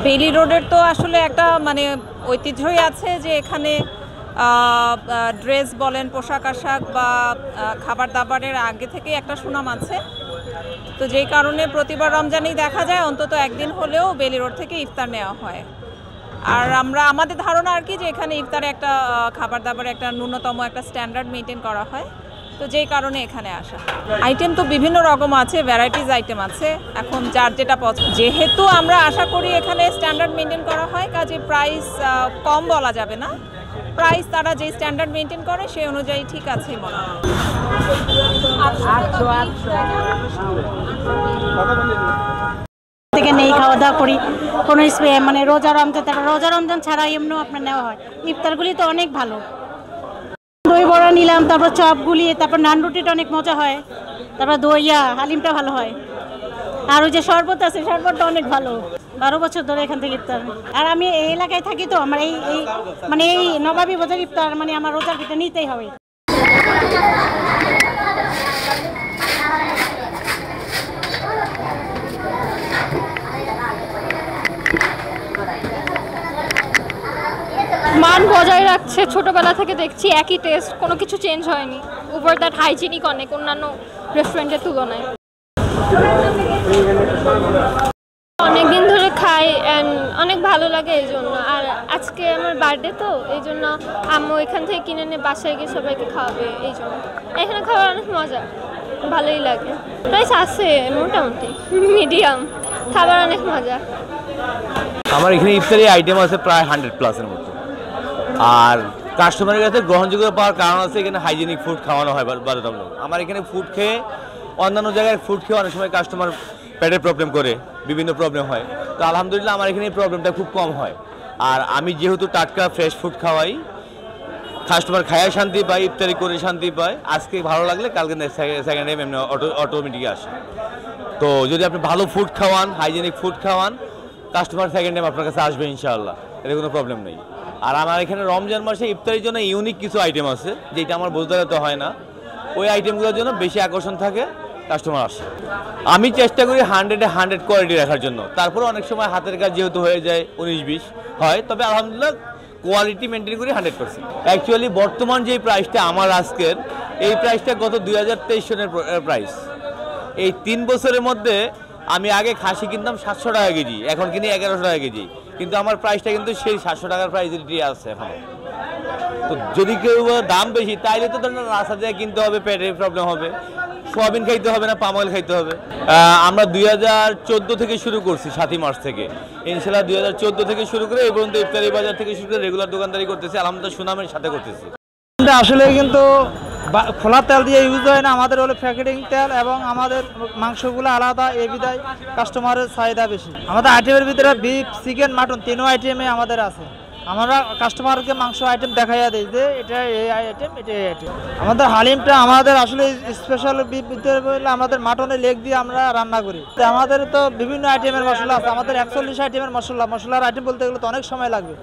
Bailey রোডের তো আসলে একটা মানে ঐতিহ্যই আছে যে এখানে ড্রেস বলেন, পোশাক আশাক বা খাবার দাবারের আগে থেকেই একটা সুনাম আছে। তো যেই কারণে প্রতিবার রমজানেই দেখা যায় অন্তত একদিন হলেও বেইলি রোড থেকে ইফতার নেওয়া হয়। আর আমাদের ধারণা আর কি যে এখানে ইফতারে একটা খাবার দাবারের একটা ন্যূনতম একটা স্ট্যান্ডার্ড মেনটেন করা হয়, তো যেই কারণে এখানে আসা। আইটেম তো বিভিন্ন রকম আছে, ভ্যারাইটিস আইটেম আছে, এখন যার যেটা পছন্দ। যেহেতু আমরা আশা করি এখানে স্ট্যান্ডার্ড মেনটেন করা হয়, কাজে প্রাইস কম বলা যাবে না। প্রাইস তারা যে স্ট্যান্ডার্ড মেনটেন করে সেই অনুযায়ী ঠিক আছে মনে হয়। থেকে নেই, খাওয়া দাওয়া করি কোনো মানে রোজা রমজান ছাড়া এমনিও আপনার নেওয়া হয়। ইফতারগুলি তো অনেক ভালো, দই বড়া নিলাম, তারপর চপগুলি, তারপর নান রুটিটা অনেক মজা হয়, তারপর দইয়া হালিমটা ভালো হয়, আর ওই যে শরবত আছে শরবতটা অনেক ভালো। 12 বছর ধরে এখান থেকে ইফতার। আর আমি এই এলাকায় থাকি, তো আমার এই মানে এই নবাবী বাজার ইফতার মানে আমার রোজার ভিতরে নিতেই হবে। মান বজায় রাখছে, ছোটবেলা থেকে দেখছি একই টেস্ট, কোনো কিছু চেঞ্জ হয়নি। ওভার দ্যাট হাইজিনিক অনেক অন্যান্য রেস্টুরেন্টের তুলনায়। অনেকদিন ধরে খাই অ্যান্ড অনেক ভালো লাগে এই জন্য। আর আজকে আমার বার্থডে, তো এই জন্য আম্মু এখান থেকে কিনে নিয়ে বাসায় গিয়ে সবাইকে খাওয়াবে, এই জন্য। এখানে খাওয়ার অনেক মজা, ভালোই লাগে। প্রাইস আছে মোটামুটি মিডিয়াম, খাবার অনেক মজা। আমার এখানে ইফতারি আইটেম আছে প্রায় 100+-এর মতো। আর কাস্টমারের কাছে গ্রহণযোগ্য পাওয়ার কারণ আছে এখানে হাইজেনিক ফুড খাওয়ানো হয় বাধ্যতামূলক। আমার এখানে ফুড খেয়ে অন্যান্য জায়গায় ফুড খেয়ে অনেক সময় কাস্টমার পেটের প্রবলেম করে, বিভিন্ন প্রবলেম হয়। তো আলহামদুলিল্লাহ আমার এখানে এই প্রবলেমটা খুব কম হয়। আর আমি যেহেতু টাটকা ফ্রেশ ফুড খাওয়াই, কাস্টমার খায় শান্তি পায়, ইফতারি করে শান্তি পায়। আজকে ভালো লাগলে কালকে সেকেন্ড টাইম এমনি অটোমেটিকই আসে। তো যদি আপনি ভালো ফুড খাওয়ান, হাইজেনিক ফুড খাওয়ান, কাস্টমার সেকেন্ড টাইম আপনার কাছে আসবে ইনশাআল্লাহ, এতে কোনো প্রবলেম নেই। আর আমার এখানে রমজান মাসে ইফতারির জন্য ইউনিক কিছু আইটেম আছে, যেটা আমার বোঝা তো হয় না। ওই আইটেমগুলোর জন্য বেশি আকর্ষণ থাকে, কাস্টমার আসে। আমি চেষ্টা করি 100-এ 100 কোয়ালিটি রাখার জন্য। তারপরে অনেক সময় হাতের কাজ যেহেতু হয়ে যায় 19-20 হয়, তবে আলহামদুলিল্লাহ কোয়ালিটি মেনটেন করি 100%। অ্যাকচুয়ালি বর্তমান যে প্রাইসটা আমার আজকের, এই প্রাইসটা গত 2023 সনের প্রাইস। এই 3 বছরের মধ্যে আমি আগে খাসি কিনতাম 700 টাকা কেজি, এখন কিনি 1100 টাকা কেজি, কিন্তু আমার প্রাইসটা কিন্তু সেই 700 টাকার প্রাইসই আছে এখন। তো যদি কেউ দাম বেশি, তাইলে তো ধরেন রাস্তা দিয়ে কিনতে হবে, পেটের প্রবলেম হবে, সোয়াবিন খাইতে হবে না পাম অয়েল খাইতে হবে। আমরা 2014 থেকে শুরু করছি, 7ই মার্চ থেকে। ইনশাআল্লাহ 2014 থেকে শুরু করে এই পর্যন্ত ইফতারি বাজার থেকে শুরু করে রেগুলার দোকানদারি করতেছি, আলহামদুলিল্লাহ সুনামের সাথে করতেছি। আসলে কিন্তু খোলা তেল দিয়ে ইউজ হয় না, আমাদের হলো প্যাকেটিং তেল, এবং আমাদের মাংসগুলো আলাদা, এই বিধায় কাস্টমারের চাহিদা বেশি। আমাদের আইটেমের ভিতরে বিফ, চিকেন, মাটন 3 আইটেমে আমাদের আছে। আমরা কাস্টমারকে মাংস আইটেম দেখাইয়া দিই যে এটা এই আইটেম, এটা এই আইটেম। আমাদের হালিমটা আমাদের আসলে স্পেশাল বিফ ভিতরে বললে আমাদের মাটনের লেগ দিয়ে আমরা রান্না করি। আমাদের তো বিভিন্ন আইটেমের মশলা আছে, আমাদের 41 আইটেমের মশলার আইটেম বলতে গেলে তো অনেক সময় লাগবে।